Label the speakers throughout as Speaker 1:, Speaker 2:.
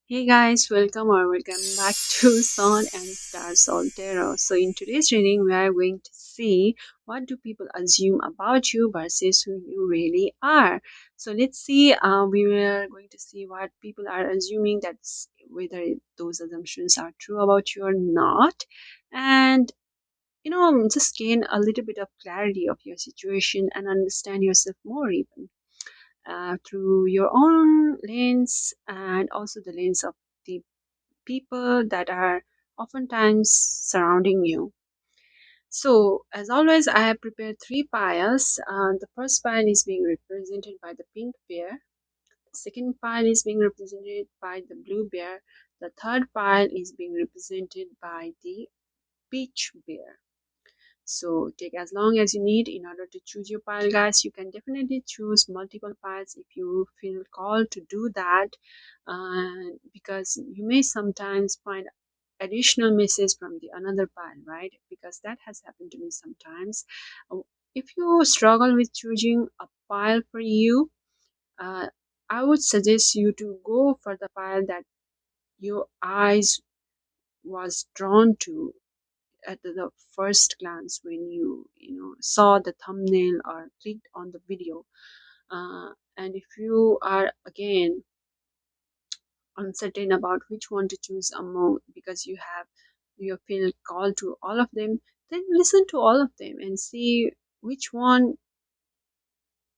Speaker 1: Hey guys, welcome back to Sun and Stars on Tarot. So in today's reading, we are going to see what do people assume about you versus who you really are. So let's see. We are going to see what people are assuming, that's whether those assumptions are true about you or not, and just gain a little bit of clarity of your situation and understand yourself more even through your own lens and also the lens of the people that are oftentimes surrounding you. So, as always, I have prepared three piles. The first pile is being represented by the pink bear. The second pile is being represented by the blue bear. The third pile is being represented by the peach bear. So take as long as you need in order to choose your pile, guys. You can definitely choose multiple piles if you feel called to do that, because you may sometimes find additional message from the another pile, right? Because that has happened to me sometimes. Uh, if you struggle with choosing a pile for you, uh, I would suggest you to go for the pile that your eyes was drawn to at the first glance when you saw the thumbnail or clicked on the video. And if you are again uncertain about which one to choose among, because you feel called to all of them, then listen to all of them and see which one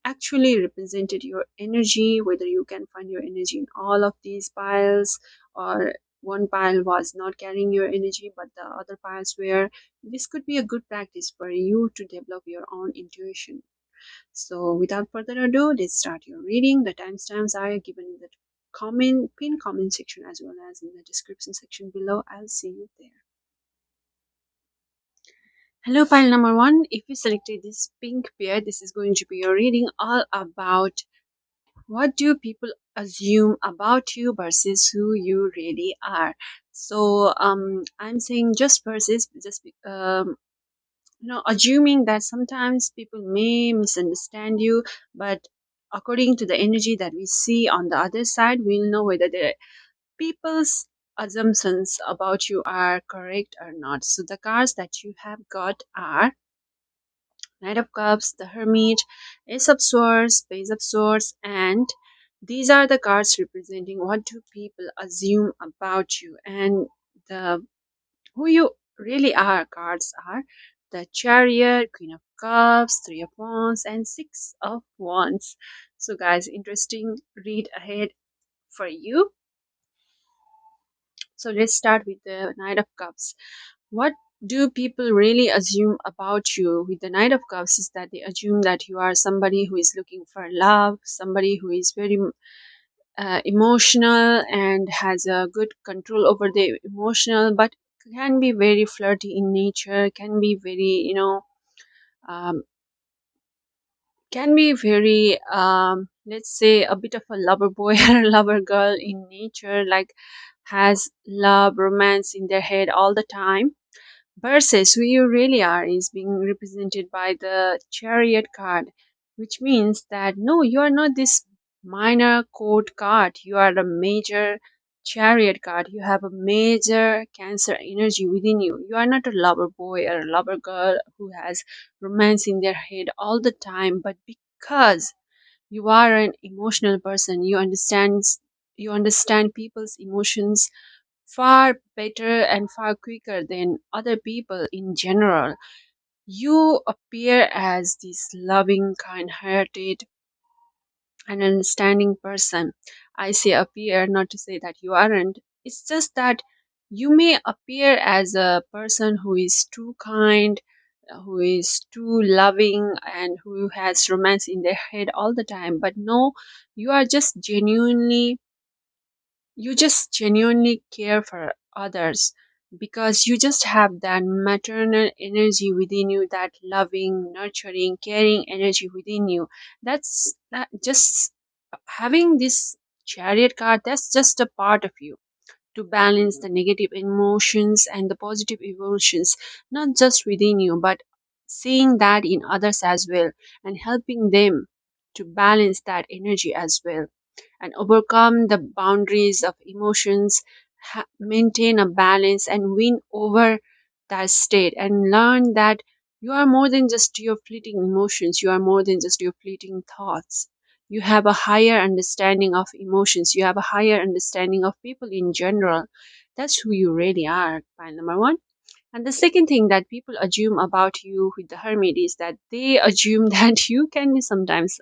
Speaker 1: actually represented your energy, whether you can find your energy in all of these piles, or one pile was not carrying your energy but the other piles were. This could be a good practice for you to develop your own intuition. So without further ado, let's start your reading. The timestamps are given in the pin comment section as well as in the description section below. I'll see you there. Hello, pile number one. If you selected this pink pair, this is going to be your reading all about what do people assume about you versus who you really are. So I'm saying just versus, assuming that sometimes people may misunderstand you, but according to the energy that we see on the other side, we'll know whether the people's assumptions about you are correct or not. So the cards that you have got are Knight of Cups, the Hermit, Ace of Swords, Page of Swords, and these are the cards representing what do people assume about you. And the who you really are cards are the Chariot, Queen of Cups, Three of Wands, and Six of Wands. So guys, interesting read ahead for you. So let's start with the Knight of Cups. What do people really assume about you with the Knight of Cups is that they assume that you are somebody who is looking for love, somebody who is very emotional and has a good control over the emotional, but can be very flirty in nature, can be very, um, can be very, let's say, a bit of a lover boy or a lover girl in nature, like has love, romance in their head all the time, versus who you really are is being represented by the Chariot card, which means that no, you are not this minor court card, you are a major Chariot card. You have a major Cancer energy within you. You are not a lover boy or a lover girl who has romance in their head all the time, but because you are an emotional person, you understand people's emotions far better and far quicker than other people in general. You appear as this loving, kind hearted, and understanding person. I say appear not to say that you aren't. It's just that you may appear as a person who is too kind, who is too loving, and who has romance in their head all the time. But no, you are just genuinely you just genuinely care for others because you just have that maternal energy within you, that loving, nurturing, caring energy within you. That's that just having this Chariot card, that's just a part of you to balance the negative emotions and the positive emotions, not just within you but seeing that in others as well and helping them to balance that energy as well. and overcome the boundaries of emotions, maintain a balance, and win over that state, and learn that you are more than just your fleeting emotions, you are more than just your fleeting thoughts. You have a higher understanding of emotions, you have a higher understanding of people in general. That's who you really are, point number one. And the second thing that people assume about you with the hermit is that they assume that you can be sometimes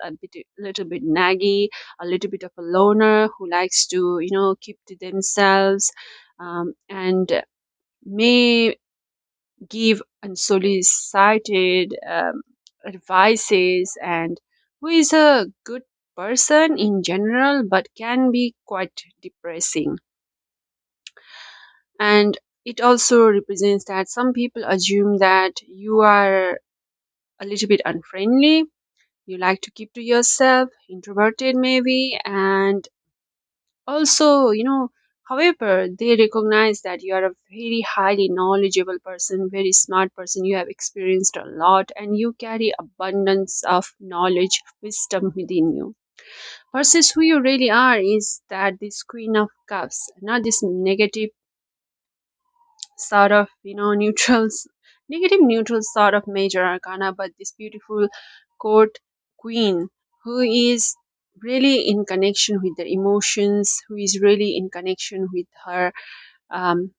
Speaker 1: little bit naggy, a little bit of a loner who likes to, keep to themselves, and may give unsolicited advices, and who is a good person in general but can be quite depressing. And it also represents that some people assume that you are a little bit unfriendly, you like to keep to yourself, introverted maybe, and also, however, they recognize that you are a very highly knowledgeable person, very smart person, you have experienced a lot, and you carry abundance of knowledge, wisdom within you. Versus who you really are is that this Queen of Cups, not this negative sort of, negative neutral sort of major arcana, but this beautiful court queen who is really in connection with the emotions, who is really in connection with her um,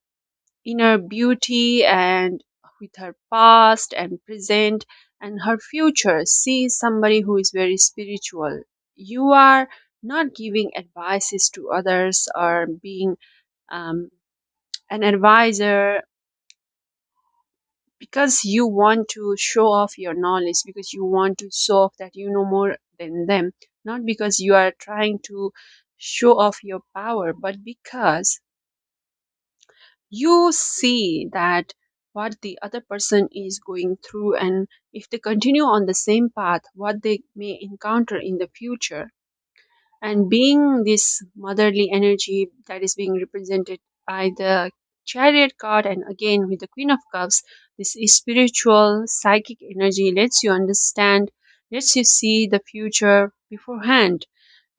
Speaker 1: inner beauty, and with her past and present and her future. She is somebody who is very spiritual. You are not giving advices to others or being um, an advisor because you want to show off your knowledge, because you want to show off that you know more than them, not because you are trying to show off your power, but because you see that what the other person is going through, and if they continue on the same path, what they may encounter in the future. And being this motherly energy that is being represented by the chariot card, and again with the Queen of Cups, this is spiritual psychic energy lets you understand, lets you see the future beforehand.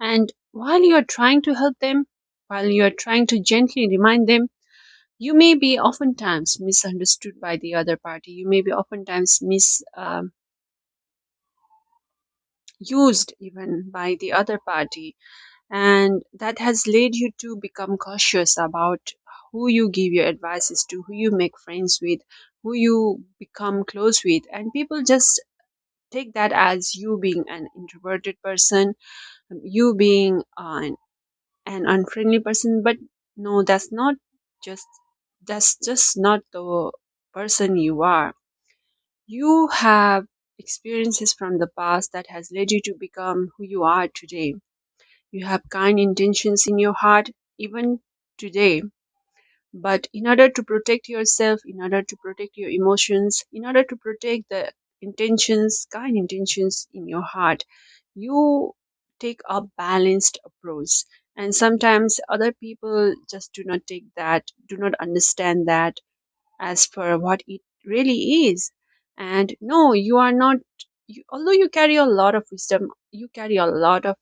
Speaker 1: And while you are trying to help them, while you are trying to gently remind them, you may be oftentimes misunderstood by the other party, you may be oftentimes misused even by the other party, and that has led you to become cautious about who you give your advices to, who you make friends with, who you become close with. And people just take that as you being an introverted person, you being an unfriendly person. But no, just that's just not the person you are. You have experiences from the past that has led you to become who you are today. You have kind intentions in your heart even today. But in order to protect yourself, in order to protect your emotions, in order to protect the intentions, kind intentions in your heart, you take a balanced approach. And sometimes other people just do not take that, do not understand that as per what it really is. And no, you are not, although you carry a lot of wisdom, you carry a lot of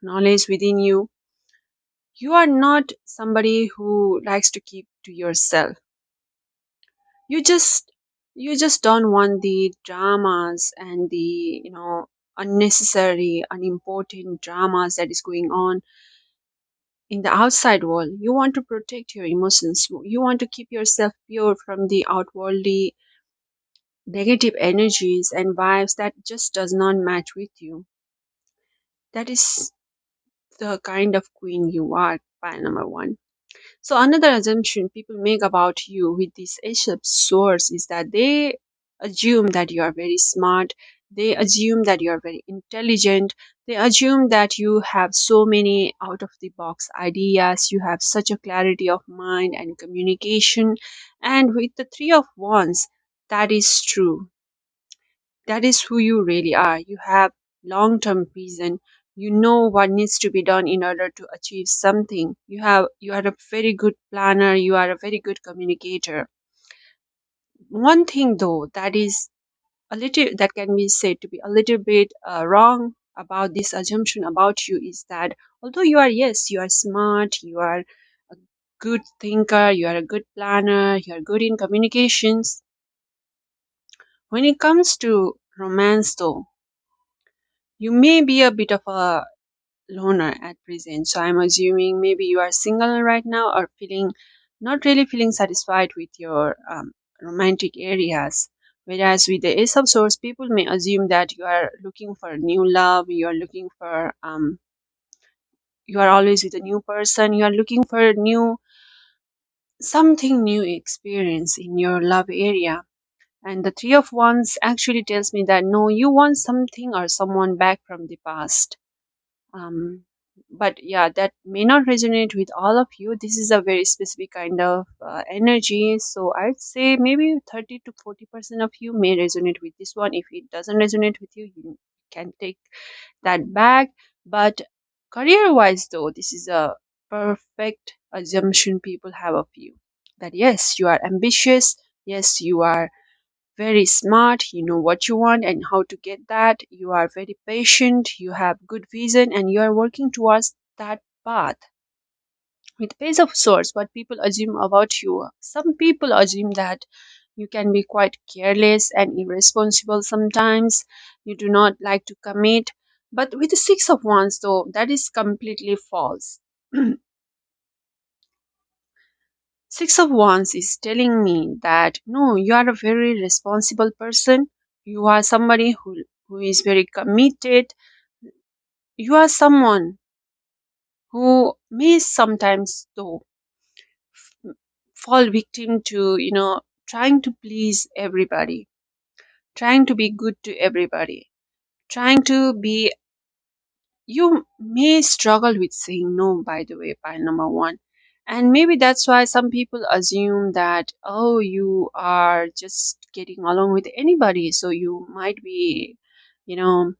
Speaker 1: knowledge within you, you are not somebody who likes to keep to yourself. You just you just don't want the dramas and the unnecessary unimportant dramas that is going on in the outside world. You want to protect your emotions, you want to keep yourself pure from the outwardly negative energies and vibes that just does not match with you. That is the kind of queen you are, by number one. So another assumption people make about you with this Ace of Swords is that they assume that you are very smart, they assume that you are very intelligent, they assume that you have so many out of the box ideas, you have such a clarity of mind and communication. And with the Three of Wands, that is true. That is who you really are. You have long term vision. You know what needs to be done in order to achieve something. You are a very good planner, you are a very good communicator. One thing though that is a little that can be said to be a little bit wrong about this assumption about you is that although you are, yes, you are smart, you are a good thinker, you are a good planner, you are good in communications, when it comes to romance though, you may be a bit of a loner at present. So I'm assuming maybe you are single right now or feeling not really feeling satisfied with your romantic areas. Whereas with the Ace of Swords, people may assume that you are looking for new love, you are looking for you are always with a new person, you are looking for new something new experience in your love area. And the Three of Wands actually tells me that no, you want something or someone back from the past. um, but yeah, that may not resonate with all of you. This is a very specific kind of energy, so I'd say maybe 30 to 40% of you may resonate with this one. If it doesn't resonate with you, you can take that back. But career wise though, this is a perfect assumption people have of you, that yes, you are ambitious, yes, you are very smart, you know what you want and how to get that, you are very patient, you have good vision, and you are working towards that path. With Page of Swords, what people assume about you, some people assume that you can be quite careless and irresponsible sometimes, you do not like to commit. But with the Six of Wands, though, that is completely false. Six of Wands is telling me that no, you are a very responsible person. You are somebody who is very committed. You are someone who may sometimes, though, fall victim to, trying to please everybody, trying to be good to everybody, trying to be. You may struggle with saying no, by the way, pile number one. And maybe that's why some people assume that, oh, you are just getting along with anybody. So you might be, you know,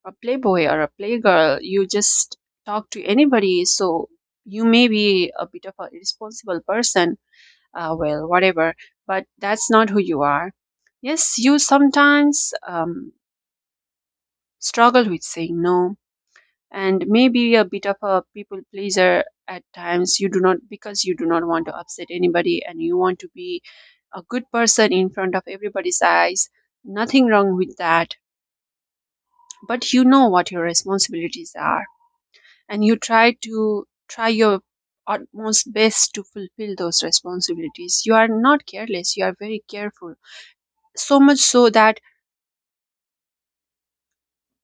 Speaker 1: a playboy or a playgirl. You just talk to anybody. So you may be a bit of a irresponsible person. Well, whatever. But that's not who you are. Yes, you sometimes struggle with saying no, and maybe a bit of a people pleaser at times. You do not, because you do not want to upset anybody and you want to be a good person in front of everybody's eyes. Nothing wrong with that, but you know what your responsibilities are, and you try your utmost best to fulfill those responsibilities. You are not careless, you are very careful, so much so that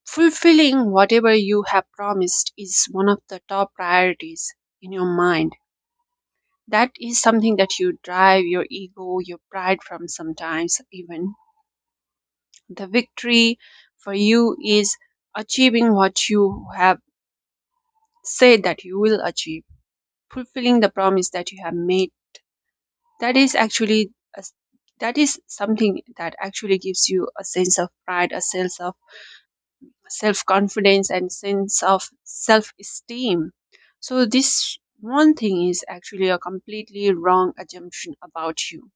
Speaker 1: fulfilling whatever you have promised is one of the top priorities in your mind. That is something that you drive your ego, your pride from sometimes. Even the victory for you is achieving what you have said that you will achieve, fulfilling the promise that you have made. That is actually that is something that actually gives you a sense of pride, a sense of self confidence, and sense of self esteem. So this one thing is actually a completely wrong assumption about you.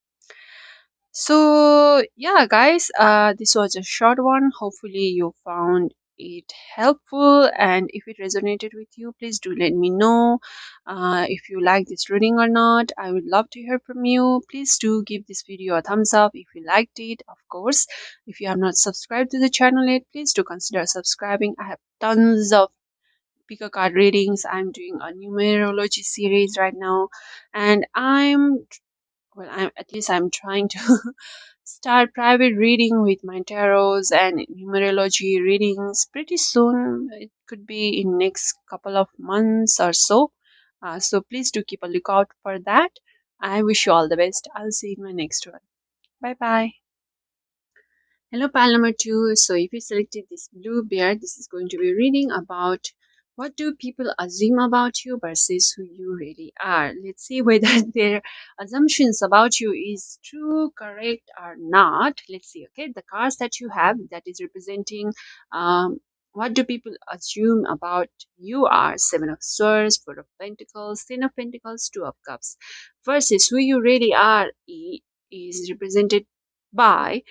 Speaker 1: So, yeah, guys, this was a short one. Hopefully, you found it helpful, and if it resonated with you, please do let me know. If you like this reading or not, I would love to hear from you. Please do give this video a thumbs up if you liked it, of course. If you have not subscribed to the channel yet, please do consider subscribing. I have tons of pick a card readings. I'm doing a numerology series right now, and I'm at least I'm trying to start private reading with my tarots and numerology readings pretty soon. It could be in next couple of months or so. So please do keep a lookout for that. I wish you all the best. I'll see you in my next one. Bye bye. Hello, pal number two. So, if you selected this blue bear, this is going to be reading about what do people assume about you versus who you really are. Let's see whether their assumptions about you is true, correct, or not. Let's see. Okay, the cards that you have that is representing what do people assume about you are Seven of Swords, Four of Pentacles, Ten of Pentacles, Two of Cups, versus who you really are is represented by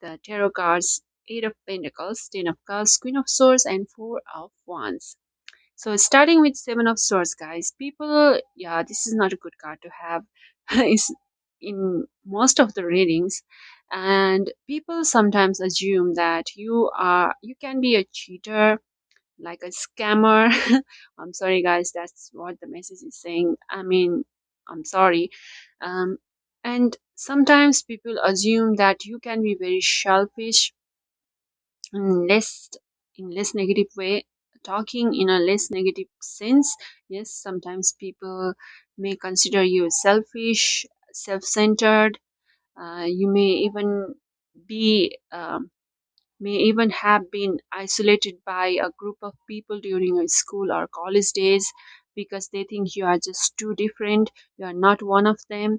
Speaker 1: the tarot cards Eight of Pentacles, Ten of Cups, Queen of Swords, and Four of Wands. So starting with Seven of Swords, guys, people, yeah, this is not a good card to have. It's in most of the readings, and people sometimes assume that you can be a cheater, like a scammer. I'm sorry, guys, that's what the message is saying. I mean, I'm sorry. Um, and sometimes people assume that you can be very selfish, in less negative way, talking in a less negative sense. Yes, sometimes people may consider you selfish, self-centered. You be may even have been isolated by a group of people during your school or college days because they think you are just too different, you are not one of them.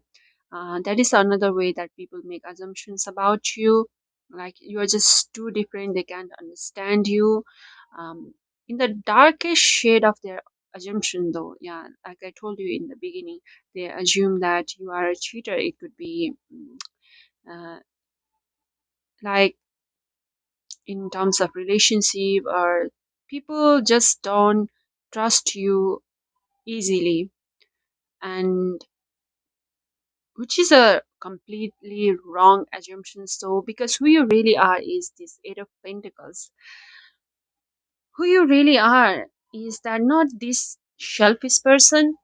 Speaker 1: That is another way that people make assumptions about you, like you are just too different, they can't understand you. In the darkest shade of their assumption, though, yeah, like I told you in the beginning, they assume that you are a cheater. It could be uh, like in terms of relationship, or people just don't trust you easily, and which is a completely wrong assumption. So because who you really are is this Eight of Pentacles. Who you really are is that not this selfish person,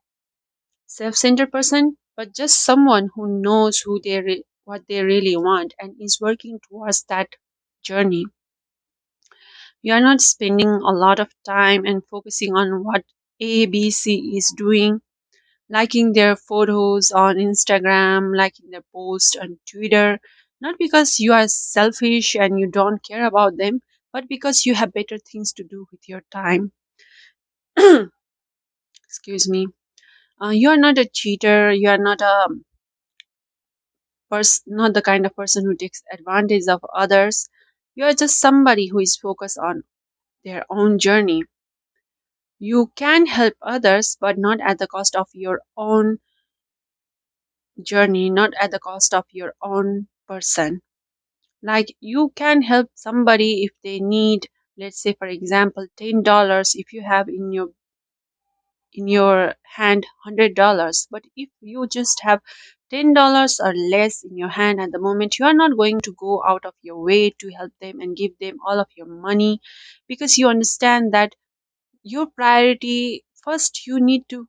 Speaker 1: self-centered person, but just someone who knows what they really want and is working towards that journey. You are not spending a lot of time and focusing on what ABC is doing, liking their photos on Instagram, liking their posts on Twitter, not because you are selfish and you don't care about them, but because you have better things to do with your time. Excuse me. You are not a cheater. You are not not the kind of person who takes advantage of others. You are just somebody who is focused on their own journey. You can help others, but not at the cost of your own journey, not at the cost of your own person. Like you can help somebody if they need, let's say, for example, $10. If you have in your hand $100, but if you just have $10 or less in your hand at the moment, you are not going to go out of your way to help them and give them all of your money, because you understand that your priority first, you need to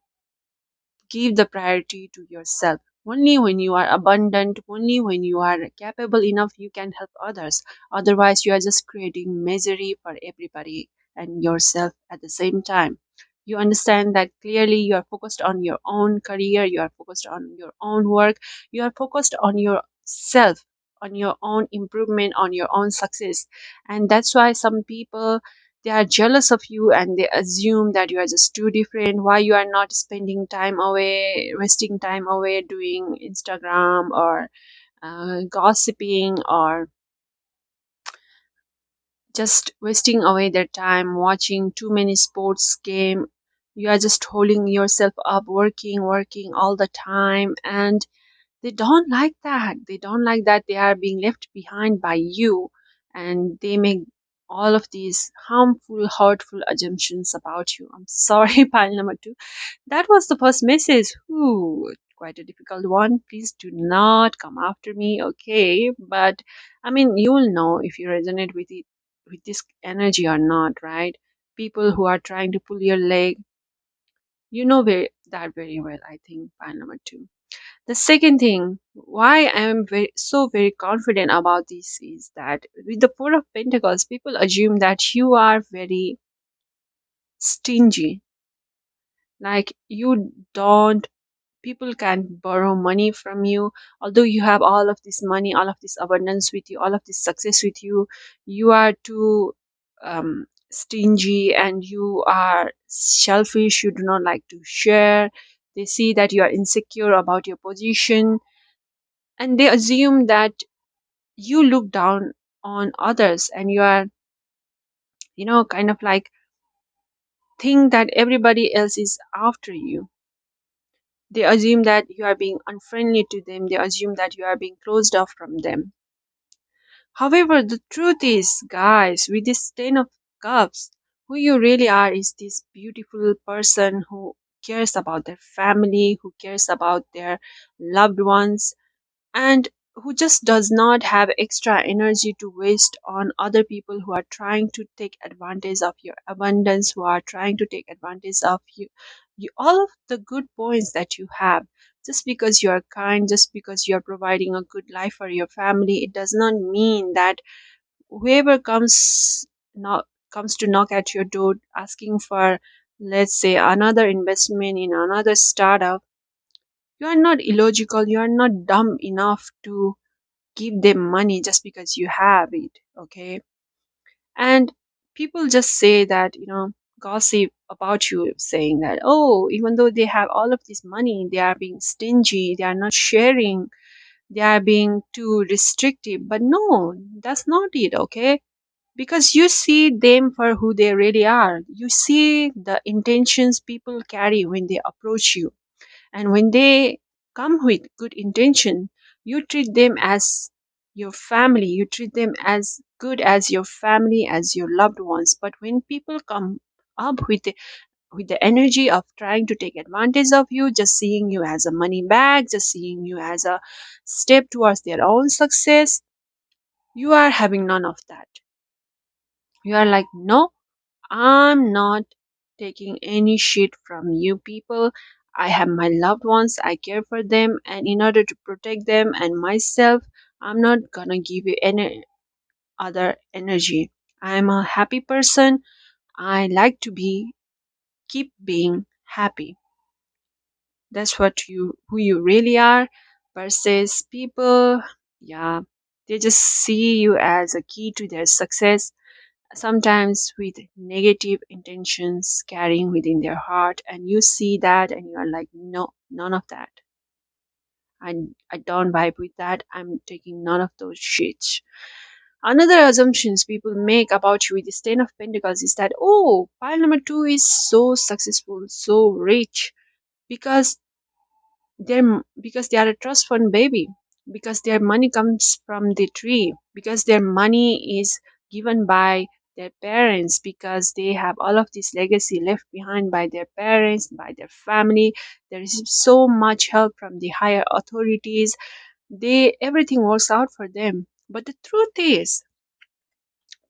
Speaker 1: give the priority to yourself. Only when you are abundant, only when you are capable enough, you can help others. Otherwise, you are just creating misery for everybody and yourself at the same time. You understand that clearly, you are focused on your own career, you are focused on your own work, you are focused on yourself, on your own improvement, on your own success. And that's why some people, they are jealous of you and they assume that you are just too different, why you are not spending time away, wasting time away doing Instagram, or gossiping, or just wasting away their time watching too many sports game. You are just holding yourself up, working all the time, and they don't like that. They don't like that they are being left behind by you, and they make all of these harmful, hurtful assumptions about you. I'm sorry, pile number two. That was the first message. Ooh, quite a difficult one. Please do not come after me, okay? But I mean, you will know if you resonate with it, with this energy or not, right? People who are trying to pull your leg, that very well. I think pile number two. The second thing, why I am very confident about this is that with the Four of Pentacles, people assume that you are very stingy. Like you don't, people can borrow money from you, although you have all of this money, all of this abundance with you, all of this success with you. You are too stingy and you are selfish. You do not like to share. They see that you are insecure about your position, and they assume that you look down on others, and you are, kind of like think that everybody else is after you. They assume that you are being unfriendly to them, they assume that you are being closed off from them. However, the truth is, guys, with this 10 of cups, who you really are is this beautiful person who cares about their family, who cares about their loved ones, and who just does not have extra energy to waste on other people who are trying to take advantage of your abundance, who are trying to take advantage of you all of the good points that you have. Just because you are kind, just because you are providing a good life for your family, it does not mean that whoever comes to knock at your door asking for, let's say, another investment in another startup, you are not illogical, you are not dumb enough to give them money just because you have it, okay? And people just say that, gossip about you, saying that, oh, even though they have all of this money, they are being stingy, they are not sharing, they are being too restrictive. But no, that's not it, okay? Because you see them for who they really are. You see the intentions people carry when they approach you. And when they come with good intention, you treat them as your family. You treat them as good as your family, as your loved ones. But when people come up with the energy of trying to take advantage of you, just seeing you as a money bag, just seeing you as a step towards their own success, you are having none of that. You are like, no, I'm not taking any shit from you people. I have my loved ones, I care for them, and in order to protect them and myself, I'm not gonna give you any other energy. I'm a happy person. I like to keep being happy. That's what who you really are versus people, yeah, they just see you as a key to their success, sometimes with negative intentions carrying within their heart, and you see that and you are like, no, none of that. I don't vibe with that. I'm taking none of those shits. Another assumptions people make about you with the ten of pentacles is that, oh, pile number two is so successful, so rich, because because they are a trust fund baby, because their money comes from the tree, because their money is given by their parents, because they have all of this legacy left behind by their parents, by their family. There is so much help from the higher authorities. They everything works out for them. But the truth is,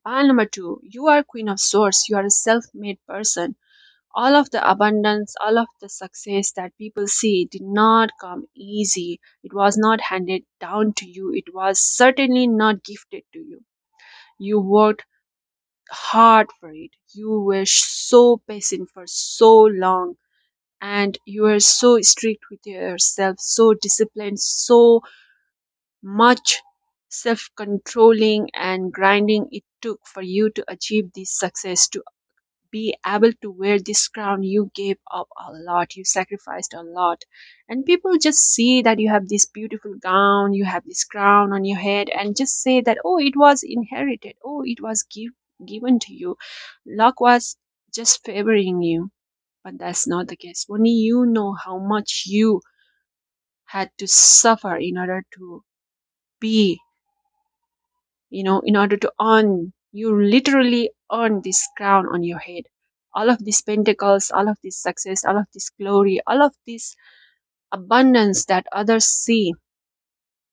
Speaker 1: pile number two, you are queen of swords, you are a self-made person. All of the abundance, all of the success that people see did not come easy. It was not handed down to you. It was certainly not gifted to you. You worked hard for it. You were so patient for so long, and you were so strict with yourself, so disciplined, so much self controlling and grinding it took for you to achieve this success, to be able to wear this crown. You gave up a lot, you sacrificed a lot, and people just see that you have this beautiful gown, you have this crown on your head, and just say that, oh, it was inherited, oh, it was given to you, luck was just favoring you. But that's not the case. Only you know how much you had to suffer in order to be, in order to earn, you literally earn this crown on your head. All of these pentacles, all of this success, all of this glory, all of this abundance that others see,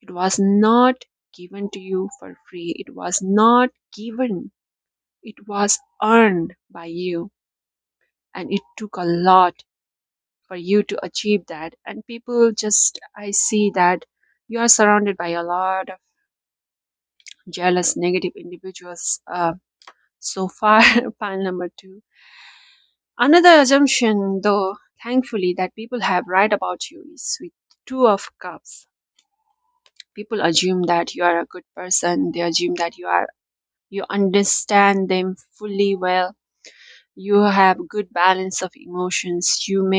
Speaker 1: it was not given to you for free. It was not given. It was earned by you. And it took a lot for you to achieve that. And people just, I see that you are surrounded by a lot of jealous, negative individuals. So far, pile number two. Another assumption, though, thankfully, that people have right about you is with two of cups. People assume that you are a good person. They assume that you understand them fully well. You have good balance of emotions. You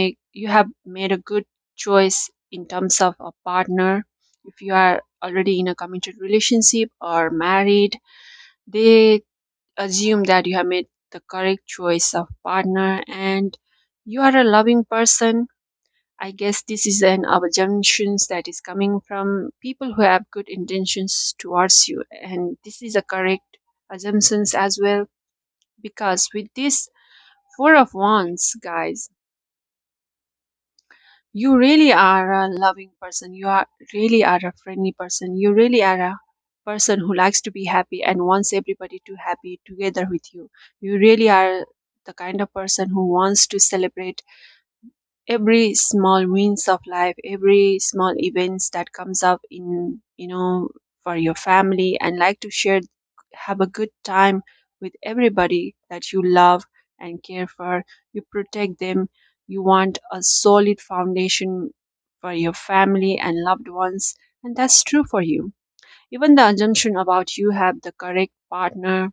Speaker 1: have made a good choice in terms of a partner. If you are already in a committed relationship or married, they assume that you have made the correct choice of partner, and you are a loving person. I guess this is an assumptions that is coming from people who have good intentions towards you, and this is a correct assumptions as well, because with this four of wands, guys, you really are a loving person, you are really are a friendly person, you really are a person who likes to be happy and wants everybody to happy together with you. You really are the kind of person who wants to celebrate every small wins of life, every small events that comes up in, for your family, and like to share, have a good time with everybody that you love and care for. You protect them. You want a solid foundation for your family and loved ones, and that's true for you. Even the assumption about you have the correct partner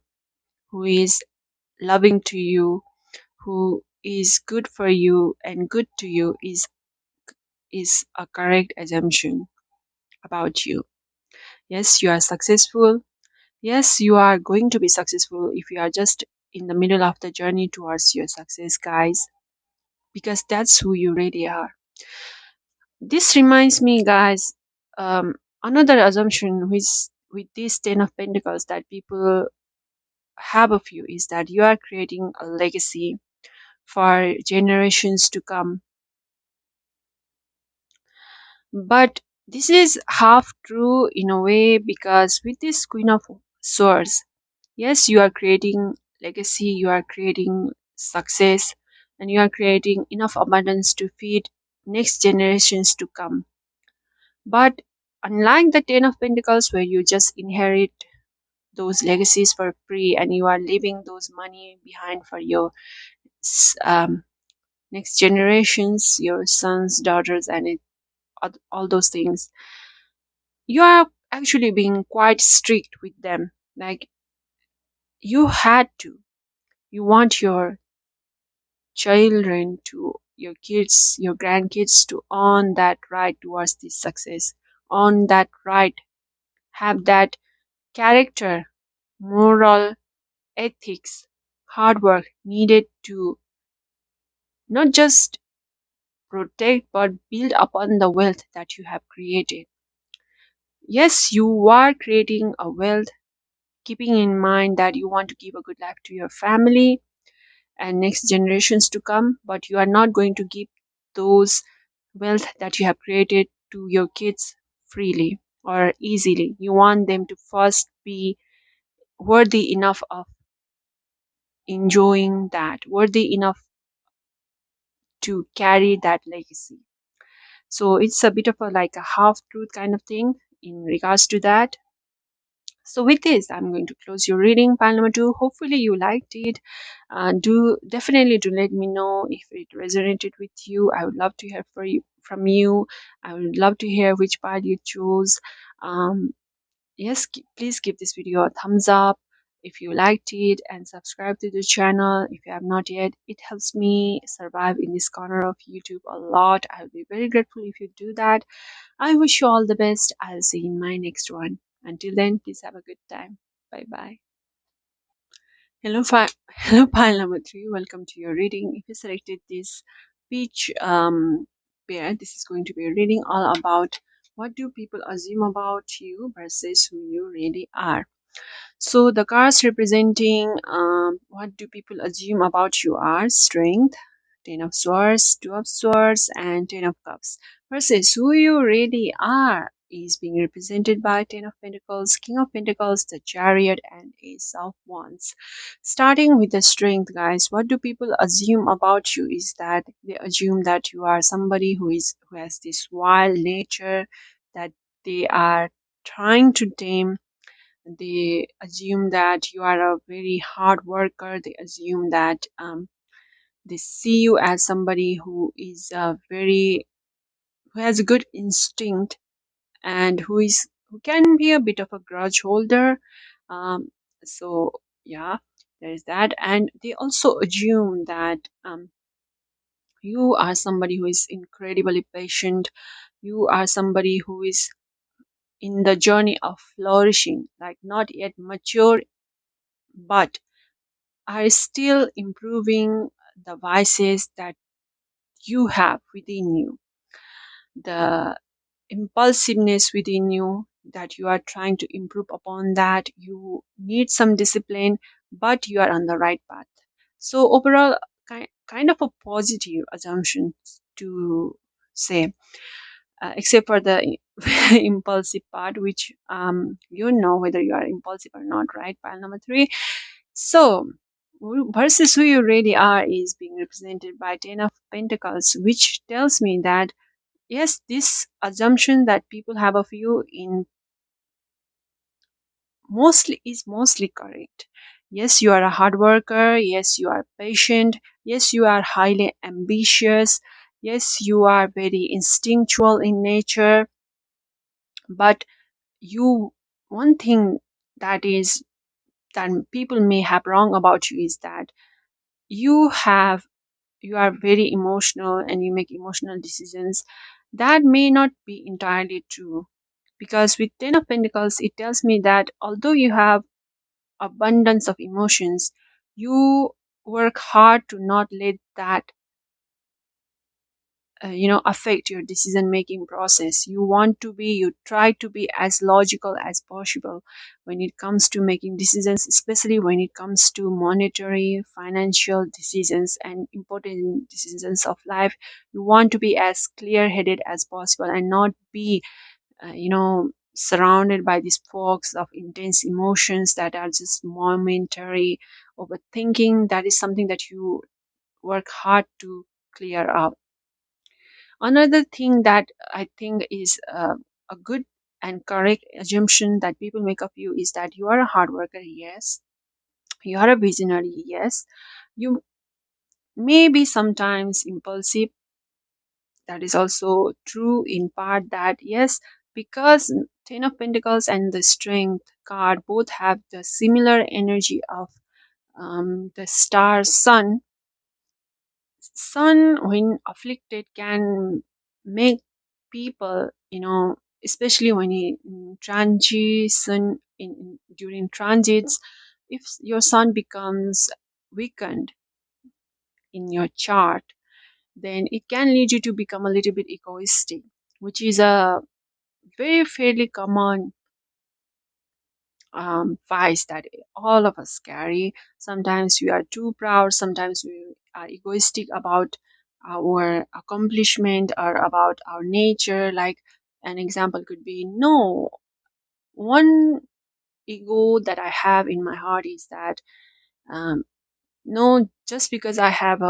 Speaker 1: who is loving to you, who is good for you and good to you, is a correct assumption about you. Yes, you are successful. Yes, you are going to be successful if you are just in the middle of the journey towards your success, guys, because that's who you really are. This reminds me, guys, another assumption with this Ten of Pentacles that people have of you is that you are creating a legacy for generations to come. But this is half true in a way, because with this Queen of Swords, yes, you are creating legacy, you are creating success, and you are creating enough abundance to feed next generations to come. But unlike the Ten of Pentacles, where you just inherit those legacies for free and you are leaving those money behind for your um, next generations, your sons, daughters, and all those things, you are actually being quite strict with them. Like, you had to, you want your children to, your kids, your grandkids to earn that right towards this success, earn that right, have that character, moral, ethics, hard work needed to not just protect but build upon the wealth that you have created. Yes, you are creating a wealth, keeping in mind that you want to give a good life to your family and next generations to come, but you are not going to give those wealth that you have created to your kids freely or easily. You want them to first be worthy enough of enjoying that, worthy enough to carry that legacy. So it's a bit of a like a half truth kind of thing in regards to that. So with this, I'm going to close your reading, pile number two. Hopefully you liked it. Do definitely do let me know if it resonated with you. I would love to hear from you. I would love to hear which part you chose. Um, yes, please give this video a thumbs up if you liked it, and subscribe to the channel if you have not yet. It helps me survive in this corner of YouTube a lot. I will be very grateful if you do that. I wish you all the best. I'll see you in my next one. Until then, please have a good time. Bye bye. Hello, pile number three. Welcome to your reading. If you selected this peach pair, this is going to be a reading all about what do people assume about you versus who you really are. So the cards representing what do people assume about you are strength, Ten of Swords, Two of Swords, and Ten of Cups. Versus who you really are is being represented by Ten of Pentacles, King of Pentacles, the Chariot, and Ace of Wands. Starting with the strength, guys, what do people assume about you is that they assume that you are somebody who has this wild nature that they are trying to tame. They assume that you are a very hard worker. They assume that they see you as somebody who has a good instinct, and who can be a bit of a grudge holder. Um, so yeah, there is that, and they also assume that you are somebody who is incredibly patient. You are somebody who is in the journey of flourishing, like not yet mature, but are still improving the vices that you have within you. the impulsiveness within you, that you are trying to improve upon, that you need some discipline, but you are on the right path. So overall, kind of a positive assumption to say, except for the impulsive part, which you know whether you are impulsive or not, right? Pile number three. So versus who you really are is being represented by Ten of Pentacles, which tells me that yes, this assumption that people have of you in mostly correct. Yes, you are a hard worker. Yes, you are patient. Yes, you are highly ambitious. Yes, you are very instinctual in nature. But you, one thing that is that people may have wrong about you is that you have you are very emotional and you make emotional decisions. That may not be entirely true, because with Ten of Pentacles it tells me that although you have abundance of emotions, you work hard to not let that affect your decision making process. You try to be as logical as possible when it comes to making decisions, especially when it comes to monetary, financial decisions and important decisions of life. You want to be as clear headed as possible and not be surrounded by these fogs of intense emotions that are just momentary overthinking. That is something that you work hard to clear up. Another thing that I think is a good and correct assumption that people make of you is that you are a hard worker, yes. You are a visionary, yes. You may be sometimes impulsive. That is also true in part, that yes, because Ten of Pentacles and the Strength card both have the similar energy of the star Sun. Sun, when afflicted, can make people, especially when he transition during transits, if your sun becomes weakened in your chart, then it can lead you to become a little bit egoistic, which is a very fairly common vice that all of us carry. Sometimes we are too proud, sometimes we are egoistic about our accomplishment or about our nature. Like an example could be, no, one ego that I have in my heart is that um, no, just because I have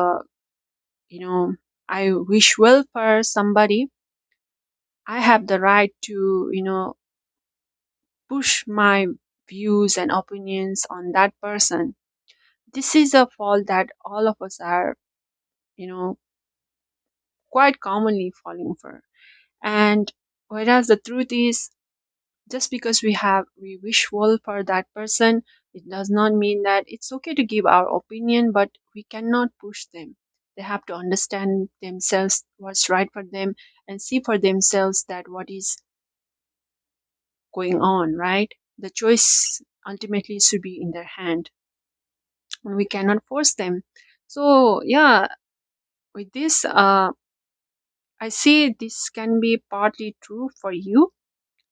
Speaker 1: I wish well for somebody, I have the right to, push my views and opinions on that person. This is a fault that all of us are, you know, quite commonly falling for. And whereas the truth is, just because we wish well for that person, it does not mean that it's okay to give our opinion, but we cannot push them. They have to understand themselves what's right for them and see for themselves that what is going on, right? The choice ultimately should be in their hand, and we cannot force them. So yeah, with this I see this can be partly true for you.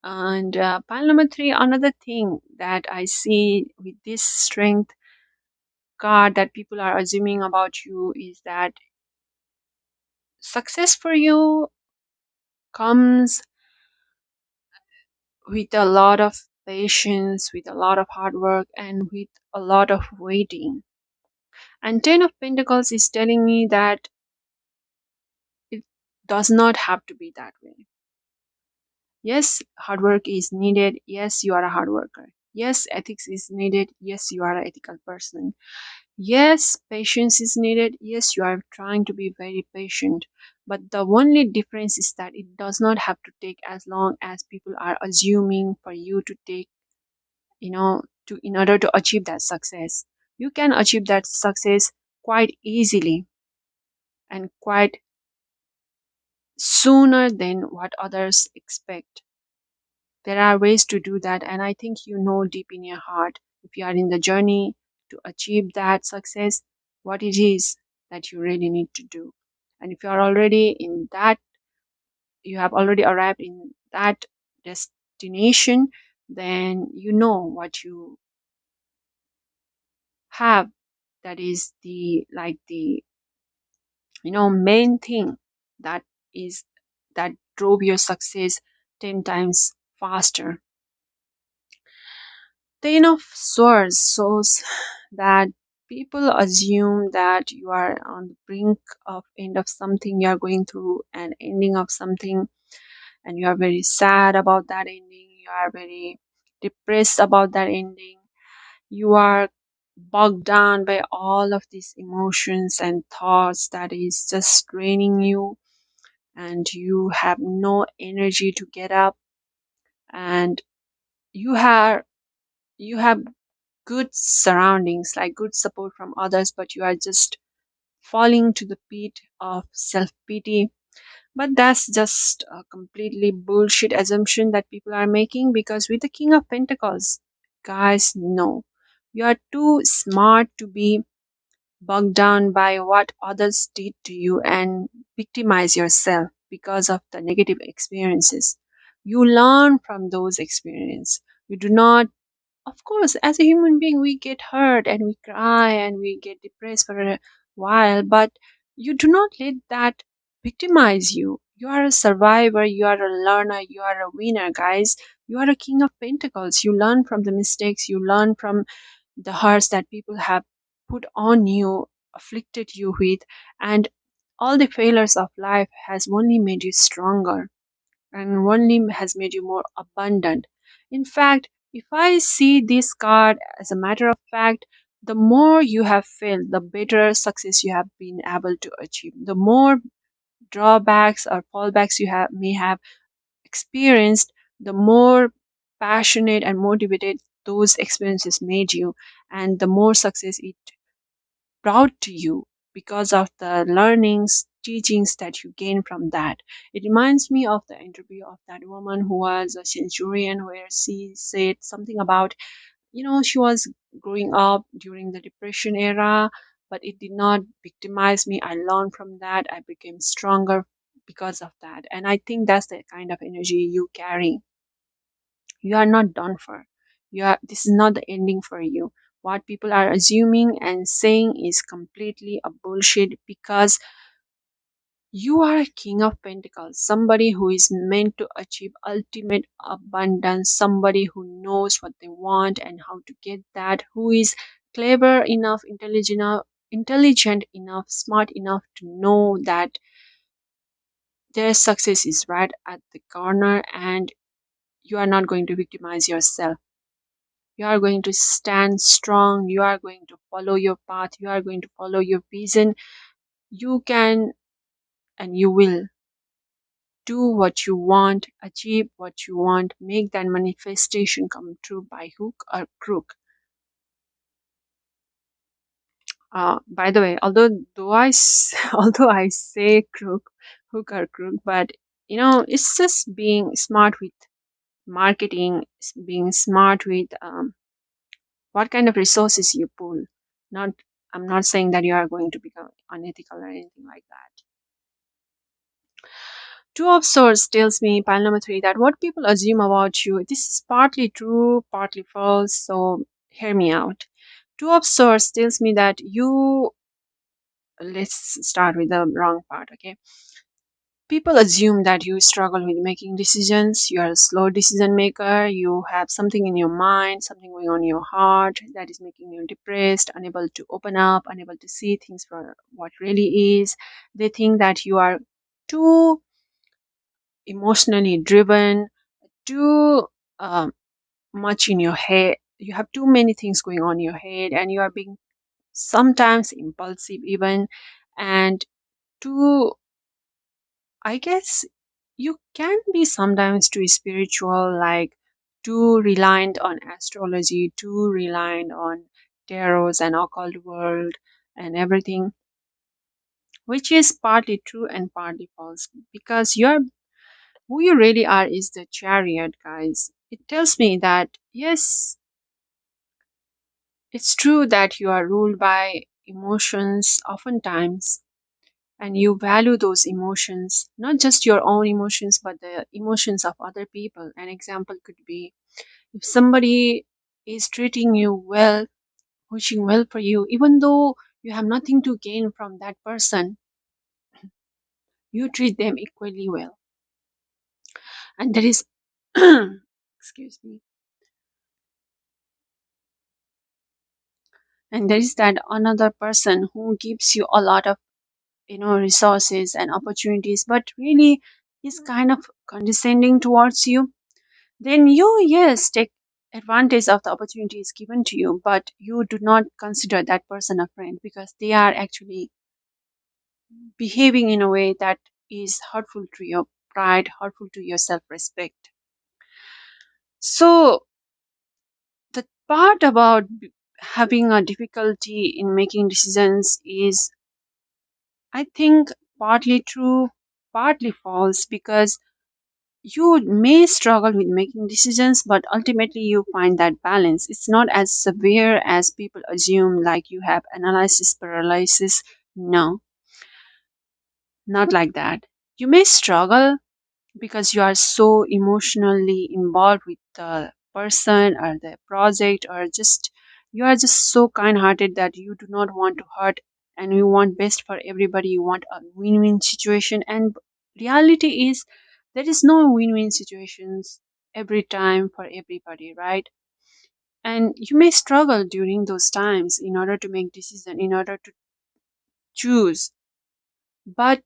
Speaker 1: And pile number three, another thing that I see with this Strength card that people are assuming about you is that success for you comes with a lot of patience, with a lot of hard work, and with a lot of waiting. And Ten of Pentacles is telling me that it does not have to be that way. Yes, hard work is needed. Yes, you are a hard worker. Yes, ethics is needed. Yes, you are an ethical person. Yes, patience is needed. Yes, you are trying to be very patient. But the only difference is that it does not have to take as long as people are assuming for you to take, to in order to achieve that success. You can achieve that success quite easily and quite sooner than what others expect. There are ways to do that, and I think you know deep in your heart, if you are in the journey to achieve that success, what it is that you really need to do. And if you are already in that you have already arrived in that destination, then you know what you have. That is the like the main thing that is that drove your success 10 times faster. The Ten of Swords shows that people assume that you are on the brink of end of something, you are going through an ending of something, and you are very sad about that ending, you are very depressed about that ending, you are bogged down by all of these emotions and thoughts that is just draining you, and you have no energy to get up, and you have good surroundings, like good support from others, but you are just falling to the pit of self pity. But that's just a completely bullshit assumption that people are making, because with the King of Pentacles, guys, no. You are too smart to be bogged down by what others did to you and victimize yourself because of the negative experiences. You learn from those experiences. You do not, of course, as a human being, we get hurt and we cry and we get depressed for a while, but you do not let that victimize you. You are a survivor, you are a learner, you are a winner, guys. You are a King of Pentacles. You learn from the mistakes, you learn from the hurts that people have put on you, afflicted you with, and all the failures of life has only made you stronger and only has made you more abundant. In fact, if I see this card as a matter of fact, the more you have failed, the better success you have been able to achieve. The more drawbacks or fallbacks you may have experienced, the more passionate and motivated those experiences made you, and the more success it brought to you because of the learnings, teachings that you gain from that. It reminds me of the interview of that woman who was a centurion, where she said something about, she was growing up during the Depression era, but it did not victimize me. I learned from that. I became stronger because of that. And I think that's the kind of energy you carry. You are not done for. This is not the ending for you. What people are assuming and saying is completely a bullshit, because you are a King of Pentacles, somebody who is meant to achieve ultimate abundance, somebody who knows what they want and how to get that, who is clever enough, intelligent enough, smart enough to know that their success is right at the corner, and you are not going to victimize yourself. You are going to stand strong, you are going to follow your path, you are going to follow your vision. You can and you will do what you want, achieve what you want, make that manifestation come true by hook or crook. By the way, although I say crook, hook or crook, but it's just being smart with marketing, being smart with what kind of resources you pull. Not, I'm not saying that you are going to become unethical or anything like that. Two of Swords tells me, pile number three, that what people assume about you, this is partly true, partly false, so hear me out. Two of Swords tells me that let's start with the wrong part, okay? People assume that you struggle with making decisions, you are a slow decision maker, you have something in your mind, something going on in your heart that is making you depressed, unable to open up, unable to see things for what really is. They think that you are too emotionally driven, too much in your head. You have too many things going on in your head, and you are being sometimes impulsive, even, and too, I guess, you can be sometimes too spiritual, like too reliant on astrology, too reliant on tarots and occult world and everything, which is partly true and partly false, because you're who you really are is the Chariot, guys. It tells me that yes, it's true that you are ruled by emotions oftentimes, and you value those emotions, not just your own emotions, but the emotions of other people. An example could be if somebody is treating you well, wishing well for you, even though you have nothing to gain from that person, you treat them equally well. And there is, excuse me, and there is that another person who gives you a lot of resources and opportunities, but really is kind of condescending towards you. Then you, yes, take advantage of the opportunities given to you, but you do not consider that person a friend because they are actually behaving in a way that is hurtful to your pride, hurtful to your self respect. So, the part about having a difficulty in making decisions is, I think, partly true, partly false, because you may struggle with making decisions, but ultimately you find that balance. It's not as severe as people assume, like you have analysis paralysis. No, not like that. You may struggle because you are so emotionally involved with the person or the project, or just you are just so kind hearted that you do not want to hurt and you want best for everybody. You want a win-win situation, and reality is there is no win-win situations every time for everybody, right? And you may struggle during those times in order to make decision, in order to choose, but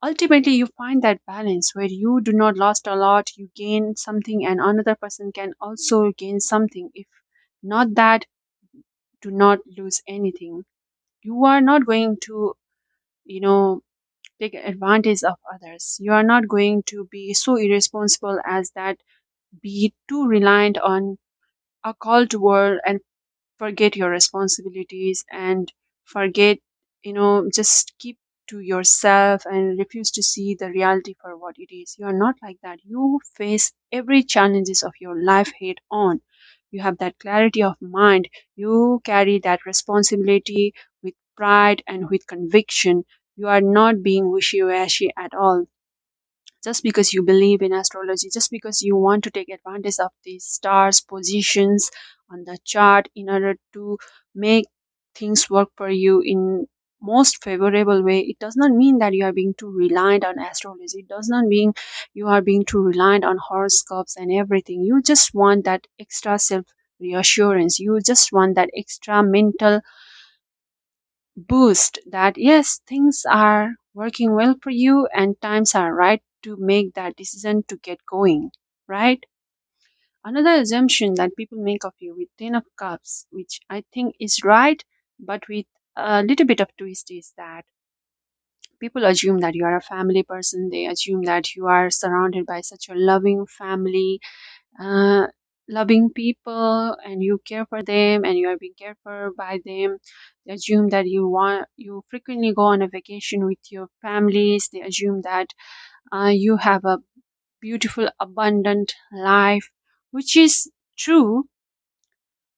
Speaker 1: ultimately you find that balance where you do not lost a lot, you gain something, and another person can also gain something. If not that, do not lose anything. You are not going to you know take advantage of others. You are not going to be so irresponsible as that, be too reliant on a call to work and forget your responsibilities and forget, just keep to yourself and refuse to see the reality for what it is. You are not like that. You face every challenges of your life head on. You have that clarity of mind. You carry that responsibility with pride and with conviction. You are not being wishy-washy at all just because you believe in astrology, just because you want to take advantage of the stars' positions on the chart in order to make things work for you in most favorable way, it does not mean that you are being too reliant on astrology. It does not mean you are being too reliant on horoscopes and everything. You just want that extra self reassurance. You just want that extra mental boost that yes, things are working well for you and times are right to make that decision to get going, right? Another assumption that people make of you with 10 of cups, which I think is right, but with a little bit of twist, is that people assume that you are a family person. They assume that you are surrounded by such a loving family, uh, loving people, and you care for them and you are being cared for by them. They assume that you frequently go on a vacation with your families. They assume that you have a beautiful abundant life, which is true,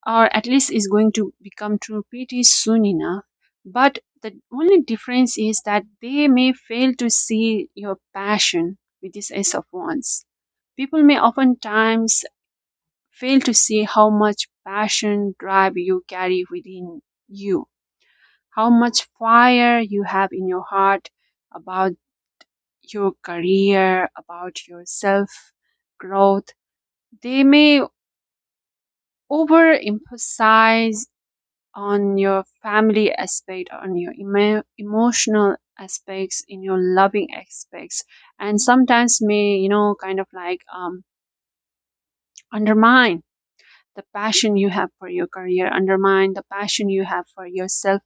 Speaker 1: or at least is going to become true pretty soon enough. But the only difference is that they may fail to see your passion with this Ace of Wands. People may oftentimes fail to see how much passion, drive you carry within you, how much fire you have in your heart about your career, about your self growth. They may overemphasize on your family aspect, on your emotional aspects, in your loving aspects, and sometimes may, kind of like undermine the passion you have for your career, undermine the passion you have for your self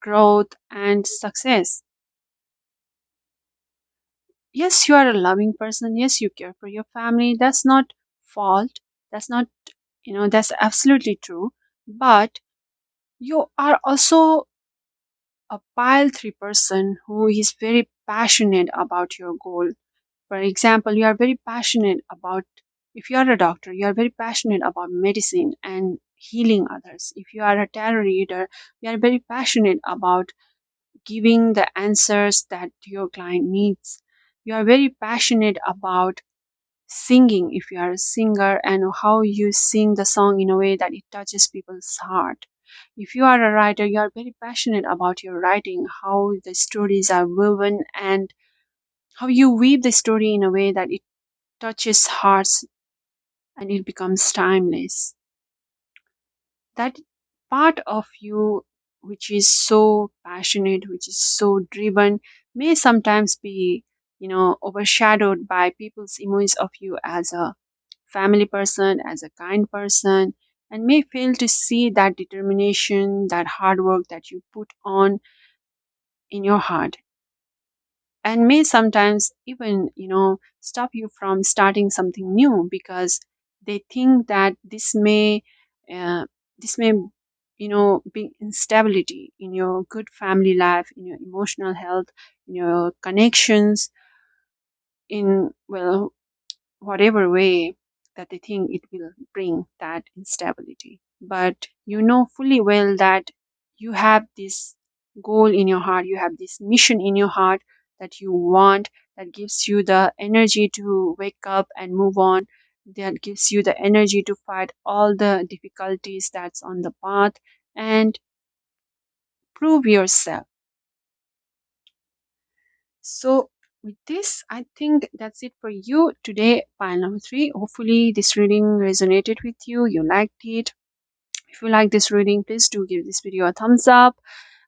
Speaker 1: growth and success. Yes, you are a loving person. Yes, you care for your family. That's not fault. That's not, that's absolutely true. But you are also a pile three person who is very passionate about your goal. For example, you are very passionate about, if you are a doctor, you are very passionate about medicine and healing others. If you are a tarot reader, you are very passionate about giving the answers that your client needs. You are very passionate about singing if you are a singer, and how you sing the song in a way that it touches people's heart. If you are a writer, you are very passionate about your writing, how the stories are woven, and how you weave the story in a way that it touches hearts and it becomes timeless. That part of you which is so passionate, which is so driven, may sometimes be, overshadowed by people's image of you as a family person, as a kind person, and may fail to see that determination, that hard work that you put on in your heart, and may sometimes even, stop you from starting something new, because they think that uh, this may, be instability in your good family life, in your emotional health, in your connections, in, well, whatever way that they think it will bring that instability. But you know fully well that you have this goal in your heart, you have this mission in your heart that you want, that gives you the energy to wake up and move on, that gives you the energy to fight all the difficulties that's on the path and prove yourself. So, with this, I think that's it for you today. File number three. Hopefully, this reading resonated with you. You liked it. If you like this reading, please do give this video a thumbs up.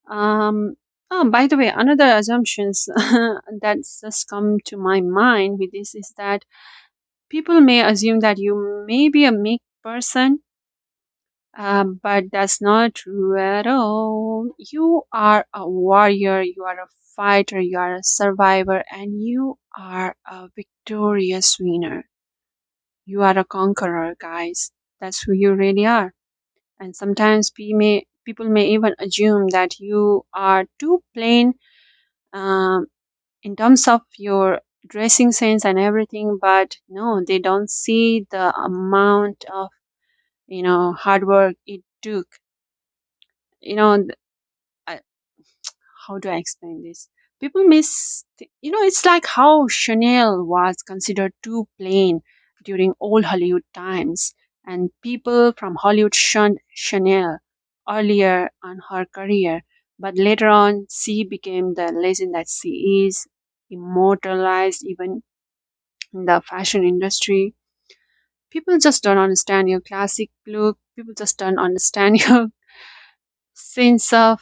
Speaker 1: By the way, another assumptions that's just come to my mind with this is that people may assume that you may be a meek person, but that's not true at all. You are a warrior, you are a fighter, you are a survivor, and you are a victorious winner. You are a conqueror, guys. That's who you really are. And sometimes people may even assume that you are too plain, um, in terms of your dressing sense and everything, but no, they don't see the amount of, hard work it took. You know, I, how do I explain this? People it's like how Chanel was considered too plain during old Hollywood times, and people from Hollywood shunned Chanel earlier on her career, but later on, she became the legend that she is, immortalized even in the fashion industry. People just don't understand your classic look, people just don't understand your sense of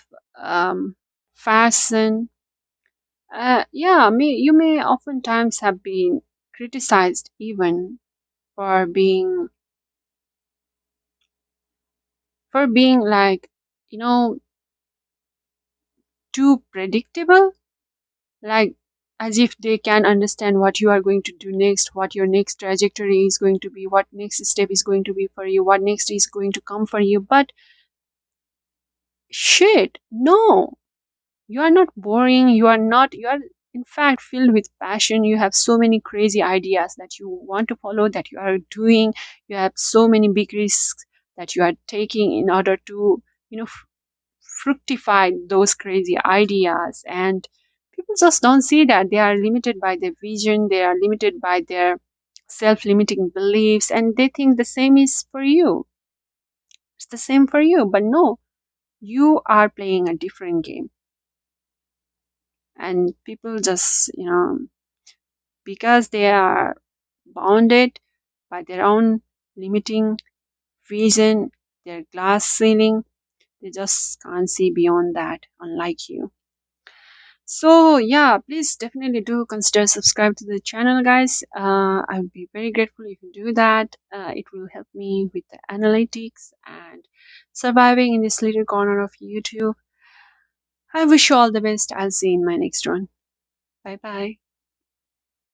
Speaker 1: fashion. Yeah, you may oftentimes have been criticized even for being like, you know, too predictable, like as if they can understand what you are going to do next, what your next trajectory is going to be, what next step is going to be for you, what next is going to come for you. But shit, no, you are not boring, you are in fact filled with passion. You have so many crazy ideas that you want to follow, that you are doing. You have so many big risks that you are taking in order to, fructify those crazy ideas. And people just don't see that. They are limited by their vision, they are limited by their self-limiting beliefs, and they think the same is for you, it's the same for you. But no, you are playing a different game. And people just, because they are bounded by their own limiting vision, their glass ceiling, they just can't see beyond that, unlike you. So yeah, please definitely do consider subscribe to the channel, guys. I would be very grateful if you do that. It will help me with the analytics and surviving in this little corner of YouTube. I wish you all the best. I'll see you in my next one. Bye bye.